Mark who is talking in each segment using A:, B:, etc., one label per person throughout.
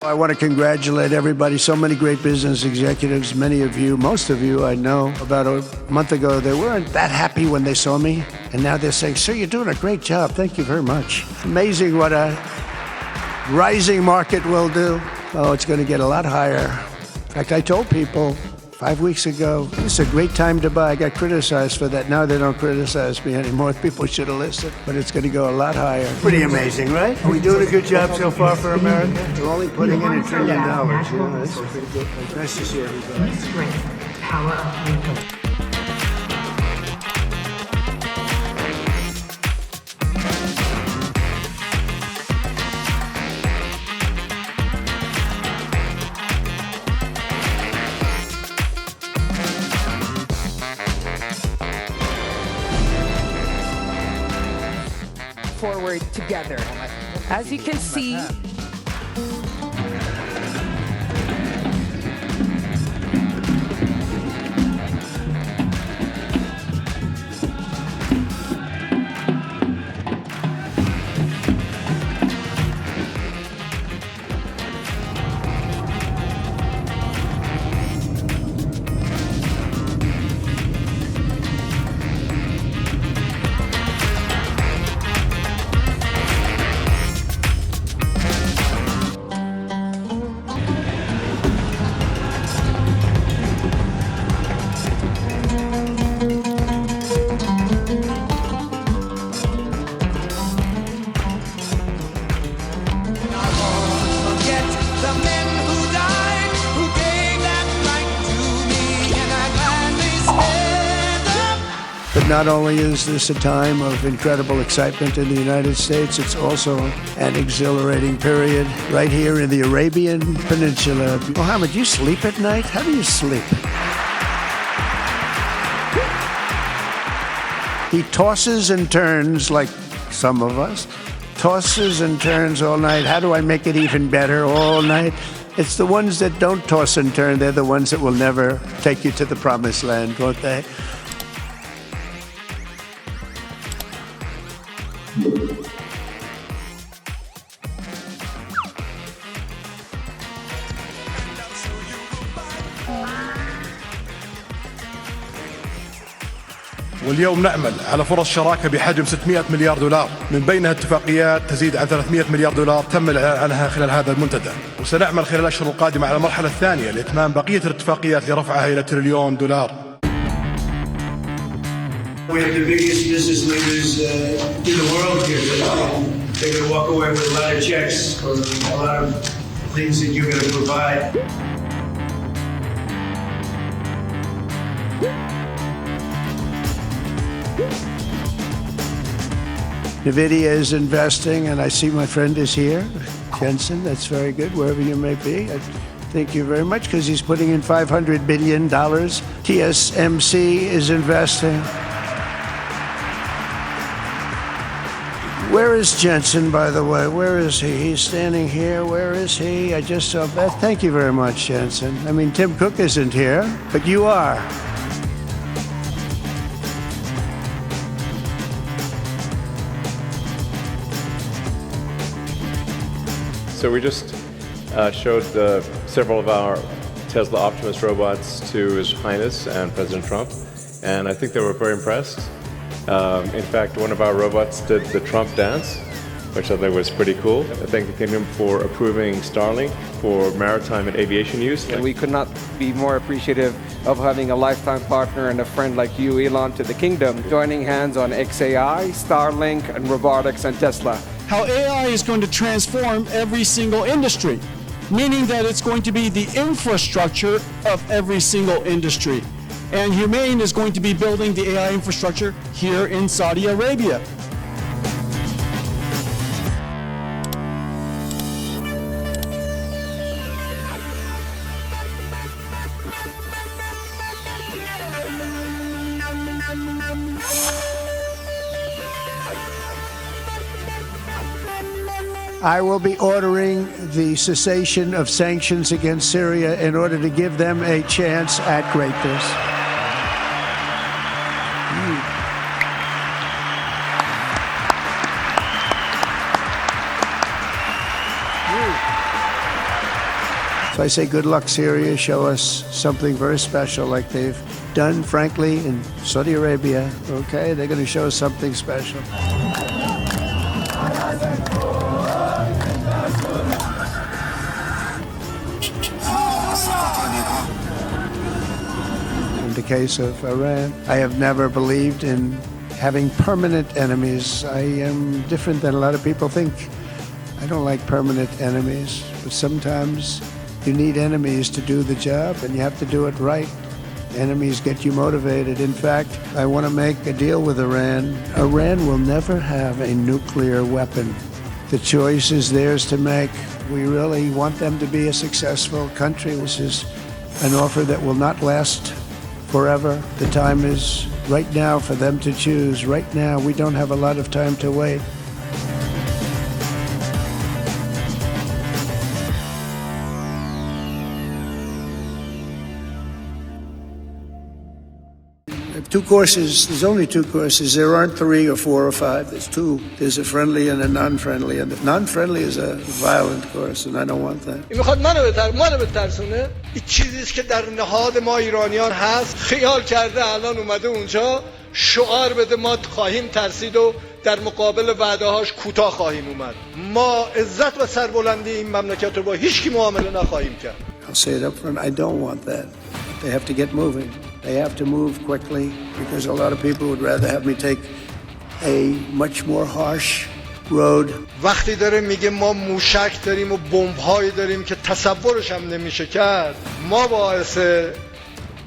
A: I want to congratulate everybody. So many great business executives, many of you, most of you I know. About a month ago, they weren't that happy when they saw me. And now they're saying, sir, you're doing a great job. Thank you very much. Amazing what a rising market will do. Oh, it's going to get a lot higher. In fact, I told people 5 weeks ago, it's a great time to buy. I got criticized for that. Now they don't criticize me anymore. People should have listened, but it's going to go a lot higher. Pretty amazing, right? Are we doing a good job so far for America? We're only putting in $1 trillion. You know, that's pretty good. Nice to see everybody.
B: Power of Lincoln.
C: Forward together. As you can see,
A: But not only is this a time of incredible excitement in the United States, it's also an exhilarating period right here in the Arabian Peninsula. Mohammed, do you sleep at night? How do you sleep? He tosses and turns like some of us, tosses and turns all night. How do I make it even better all night? It's the ones that don't toss and turn, they're the ones that will never take you to the promised land, won't they?
D: واليوم نأمل على فرص شراكة بحجم 600 مليار دولار، من بينها اتفاقيات تزيد عن 300 مليار دولار تم الإعلان عنها خلال هذا المنتدى، وسنعمل خلال الأشهر القادمة على المرحلة الثانية لإتمام بقية الاتفاقيات لرفعها إلى $1 تريليون.
E: We have the biggest business leaders in the world here. They're going to walk away with a lot of checks or a lot of things that you're going to provide.
A: NVIDIA is investing, and I see my friend is here, Jensen. That's very good, wherever you may be. Thank you very much, because he's putting in $500 billion. TSMC is investing. Where is Jensen, by the way? Where is he? He's standing here. Where is he? I just saw Beth. Thank you very much, Jensen. I mean, Tim Cook isn't here, but you are.
F: So we just showed several of our Tesla Optimus robots to His Highness and President Trump, and I think they were very impressed. In fact, one of our robots did the Trump dance, which I think was pretty cool. I thank the Kingdom for approving Starlink for maritime and aviation use.
G: And we could not be more appreciative of having a lifetime partner and a friend like you, Elon, to the Kingdom, joining hands on XAI, Starlink, and robotics and Tesla.
H: How AI is going to transform every single industry, meaning that it's going to be the infrastructure of every single industry. And Humane is going to be building the AI infrastructure here in Saudi Arabia.
A: I will be ordering the cessation of sanctions against Syria in order to give them a chance at greatness. I say good luck, Syria, show us something very special like they've done, frankly, in Saudi Arabia. Okay, they're going to show us something special. In the case of Iran, I have never believed in having permanent enemies. I am different than a lot of people think. I don't like permanent enemies, but sometimes you need enemies to do the job, and you have to do it right. Enemies get you motivated. In fact, I want to make a deal with Iran. Iran will never have a nuclear weapon. The choice is theirs to make. We really want them to be a successful country. This is an offer that will not last forever. The time is right now for them to choose. Right now, we don't have a lot of time to wait. Two courses. There's only two courses. There aren't 3 or 4 or 5. There's 2. There's a friendly and a non-friendly. And the non-friendly is a violent course, and I don't want that.
I: میخواد منو بترسونه. این چیزی است که در نهاد ما ایرانیان هست. خیال کرده الان اومده اونجا شعار بده ما خواهیم ترسید و در مقابل وعده‌هاش کوتاه خواهیم اومد. ما عزت و سربلندی این مملکت رو با هیچ کی معامله نخواهیم کرد.
A: I'll say it up front. I don't want that. They have to get moving. They have to move quickly because a lot of people would rather have me take a much more harsh road.
I: وقتی داره میگه ما موشک داریم و بمب‌هایی داریم که تصورش هم نمیشه کرد، ما باعث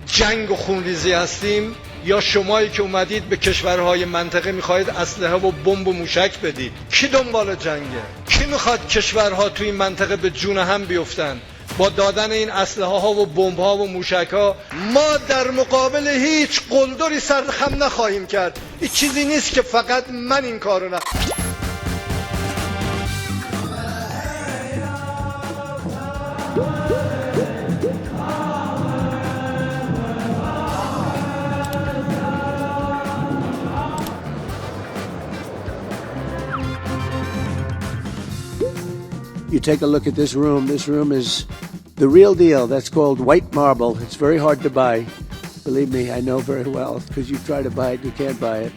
I: جنگ و خونریزی هستیم یا شمایی که اومدید به کشورهای منطقه میخواهید اسلحه و بمب و موشک بدید؟ کی دنبال جنگه؟ کی میخواد کشورها توی این منطقه به جون هم بیفتن؟ با دادن این اسلحه ها و بمب ها و موشک ها ما در مقابل هیچ قلدری سرخم نخواهیم کرد. این چیزی نیست که فقط من این کارو نه.
A: You take a look at this room. This room is the real deal. That's called white marble. It's very hard to buy. Believe me, I know very well, because you try to buy it, you can't buy it.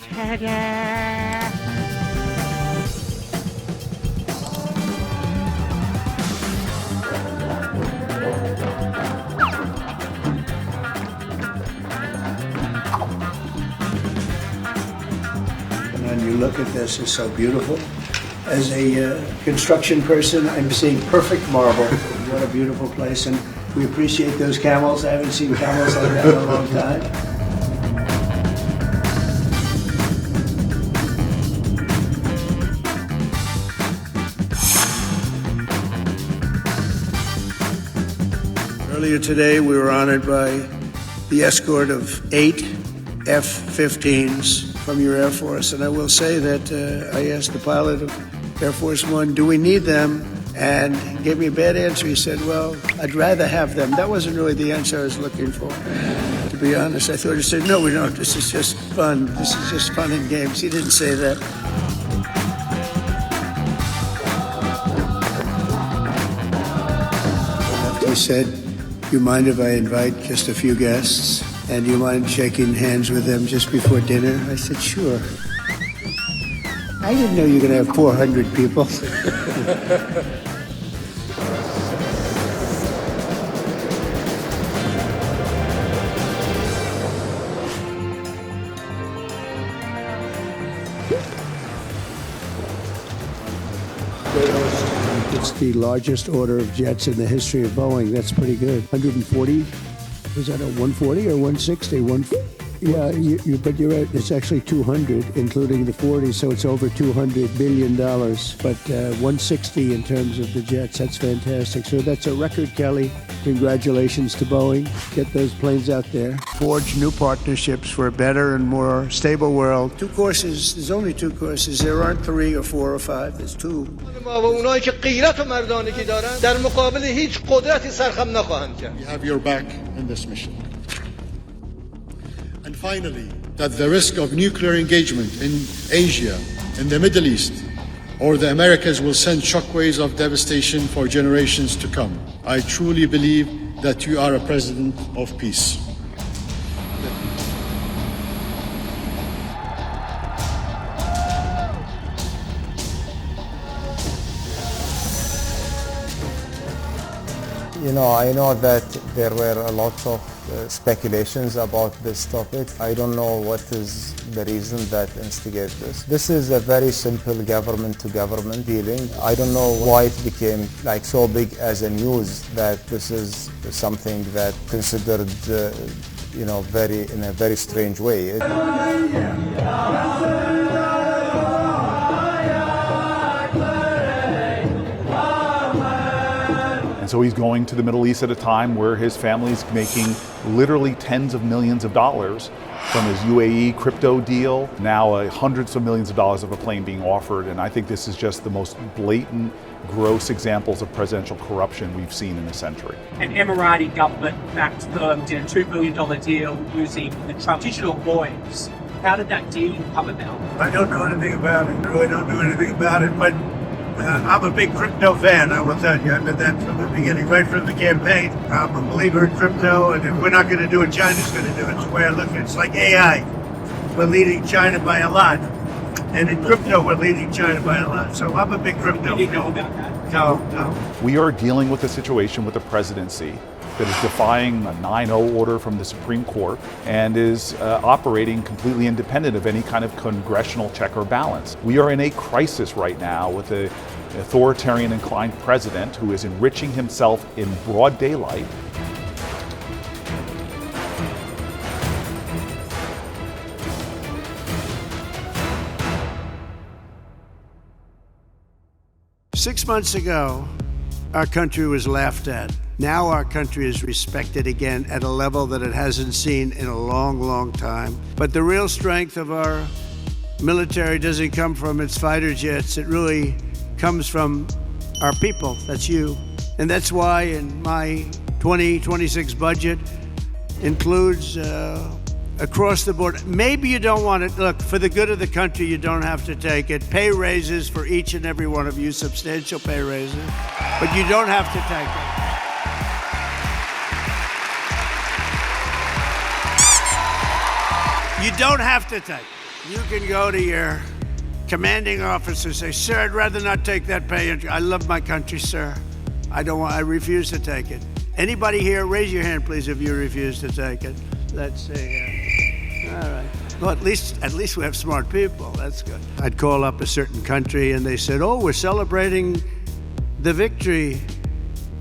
A: And you look at this, it's so beautiful. As a construction person, I'm seeing perfect marble. What a beautiful place, and we appreciate those camels. I haven't seen camels like that in a long time. Earlier today, we were honored by the escort of 8 F-15s from your Air Force, and I will say that I asked the pilot of Air Force One, do we need them? And he gave me a bad answer. He said, well, I'd rather have them. That wasn't really the answer I was looking for. To be honest, I thought he said, no, we don't. This is just fun. This is just fun and games. He didn't say that. He said, you mind if I invite just a few guests? And you mind shaking hands with them just before dinner? I said, sure. I didn't know you were going to have 400 people. It's the largest order of jets in the history of Boeing. That's pretty good. 140? Was that a 140 or 160? Yeah, but you're right. It's actually 200, including the 40, so it's over $200 billion. But 160 in terms of the jets. That's fantastic. So that's a record, Kelly. Congratulations to Boeing. Get those planes out there. Forge new partnerships for a better and more stable world. 2 courses. There's only 2 courses. There aren't 3 or 4 or 5. There's 2.
I: ما و اونایی که غیرت و مردانگی دارن در مقابل هیچ قدرتی سرخم نخواهند کرد.
J: We have your back in this mission. And finally, that the risk of nuclear engagement in Asia, in the Middle East, or the Americas will send shockwaves of devastation for generations to come. I truly believe that you are a president of peace.
K: I know that there were a lot of speculations about this topic. I don't know what is the reason that instigated this. This is a very simple government-to-government dealing. I don't know why it became so big as a news that this is something that considered, in a very strange way.
L: And so he's going to the Middle East at a time where his family's making literally tens of millions of dollars from his UAE crypto deal, now hundreds of millions of dollars of a plane being offered. And I think this is just the most blatant, gross examples of presidential corruption we've seen in a century.
M: An Emirati government-backed firm did a $2 billion deal using the Trump digital coins. How did that deal come about?
E: I don't know anything about it. I really don't know anything about it, but I'm a big crypto fan, I will tell you. I've been that from the beginning, right from the campaign. I'm a believer in crypto, and if we're not going to do it, China's going to do it. It's the way I look at it. It's like AI. We're leading China by a lot. And in crypto, we're leading China by a lot. So I'm a big crypto fan.
M: You know about that?
E: No.
L: We are dealing with a situation with the presidency that is defying a 9-0 order from the Supreme Court and is operating completely independent of any kind of congressional check or balance. We are in a crisis right now with an authoritarian inclined president who is enriching himself in broad daylight.
A: Six months ago, our country was laughed at. Now our country is respected again at a level that it hasn't seen in a long, long time. But the real strength of our military doesn't come from its fighter jets. It really comes from our people. That's you. And that's why in my 2026 budget includes across the board. Maybe you don't want it. Look, for the good of the country, you don't have to take it. Pay raises for each and every one of you, substantial pay raises. But you don't have to take it. You don't have to take it. You can go to your commanding officer and say, sir, I'd rather not take that pay. I love my country, sir. I refuse to take it. Anybody here, raise your hand, please, if you refuse to take it. Let's see. All right. Well, at least we have smart people. That's good. I'd call up a certain country and they said, oh, we're celebrating the victory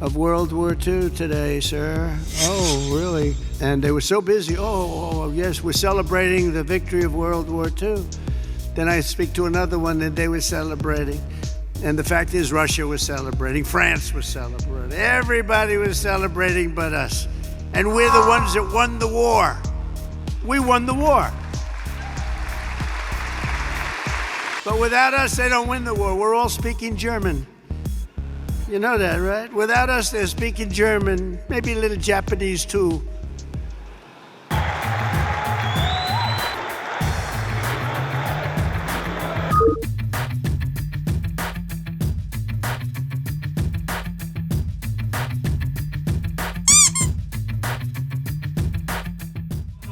A: of World War II today, sir. Oh, really? And they were so busy. Oh, yes, we're celebrating the victory of World War II. Then I speak to another one and they were celebrating. And the fact is, Russia was celebrating. France was celebrating. Everybody was celebrating but us. And we're the ones that won the war. We won the war. But without us, they don't win the war. We're all speaking German. You know that, right? Without us, they're speaking German, maybe a little Japanese too.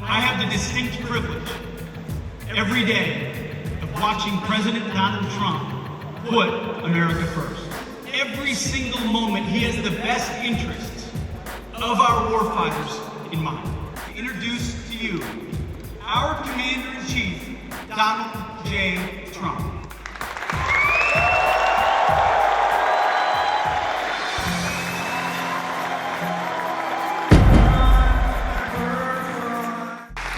N: I have the distinct privilege every day of watching President Donald Trump put America first. Every single moment, he has the best interests of our warfighters in mind. To introduce to you our Commander-in-Chief, Donald J. Trump.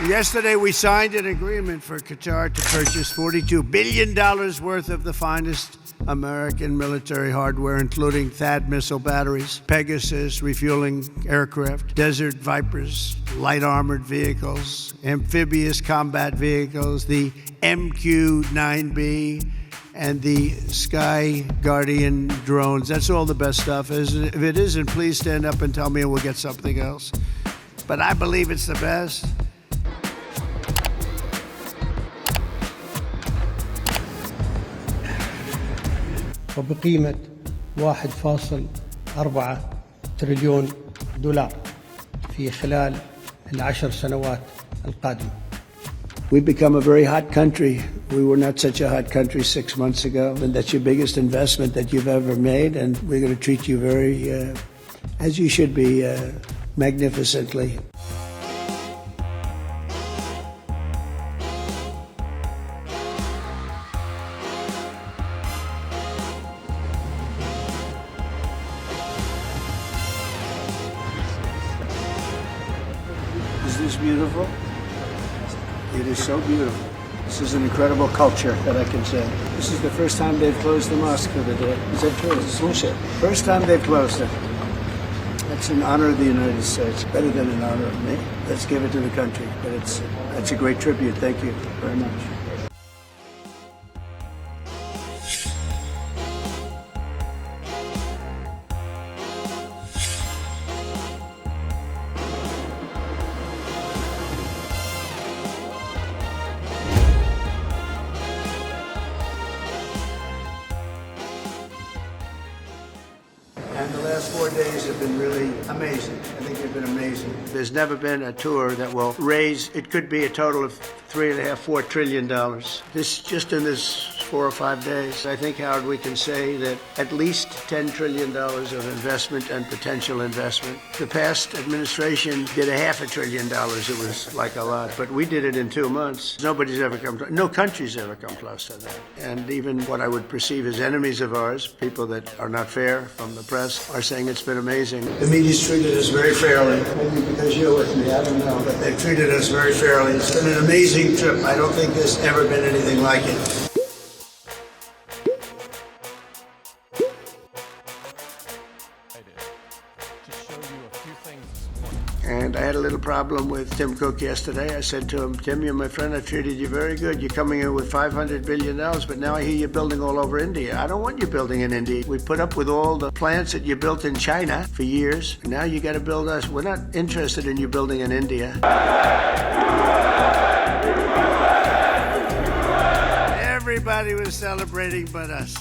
A: Yesterday, we signed an agreement for Qatar to purchase $42 billion worth of the finest American military hardware, including THAAD missile batteries, Pegasus refueling aircraft, Desert Vipers, light armored vehicles, amphibious combat vehicles, the MQ-9B, and the Sky Guardian drones. That's all the best stuff. If it isn't, please stand up and tell me and we'll get something else. But I believe it's the best.
O: وبقيمة 1.4 تريليون دولار في خلال ال10 سنوات القادمة.
A: We've become a very hot country. We were not such a hot country 6 months ago. And that's your biggest investment that you've ever made. And we're going to treat you very, as you should be, magnificently. Is this beautiful? It is so beautiful. This is an incredible culture that I can say. This is the first time they've closed the mosque for the day. Is that true? First time they've closed it. That's an honor of the United States. Better than an honor of me. Let's give it to the country. But it's a great tribute. Thank you very much. And the last 4 days have been really amazing. I think they've been amazing. There's never been a tour that will raise, it could be a total of $3.5–4 trillion. This, just in this 4 or 5 days, I think, Howard, we can say that at least $10 trillion of investment and potential investment. The past administration did $500 billion. It was like a lot, but we did it in 2 months. Nobody's ever come, no country's ever come close to that. And even what I would perceive as enemies of ours, people that are not fair from the press, are saying it's been amazing. The media's treated us very fairly. Maybe because you're with me, I don't know, but they've treated us very fairly. It's been an amazing trip. I don't think there's ever been anything like it. And I had a little problem with Tim Cook yesterday. I said to him, Tim, you're my friend. I treated you very good. You're coming in with $500 billion, but now I hear you're building all over India. I don't want you building in India. We put up with all the plants that you built in China for years. And now you got to build us. We're not interested in you building in India. Everybody was celebrating but us.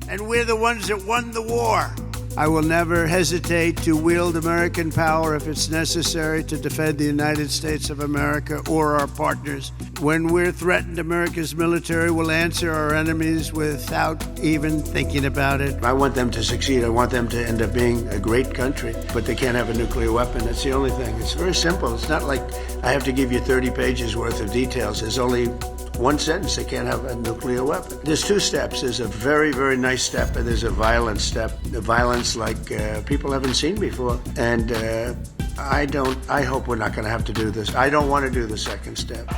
A: And we're the ones that won the war. I will never hesitate to wield American power if it's necessary to defend the United States of America or our partners. When we're threatened, America's military will answer our enemies without even thinking about it. I want them to succeed. I want them to end up being a great country, but they can't have a nuclear weapon. That's the only thing. It's very simple. It's not like I have to give you 30 pages worth of details. There's only one sentence: they can't have a nuclear weapon. There's 2 steps. There's a very, very nice step, and there's a violent step. The violence like people haven't seen before. And I hope we're not going to have to do this. I don't want to do the second step.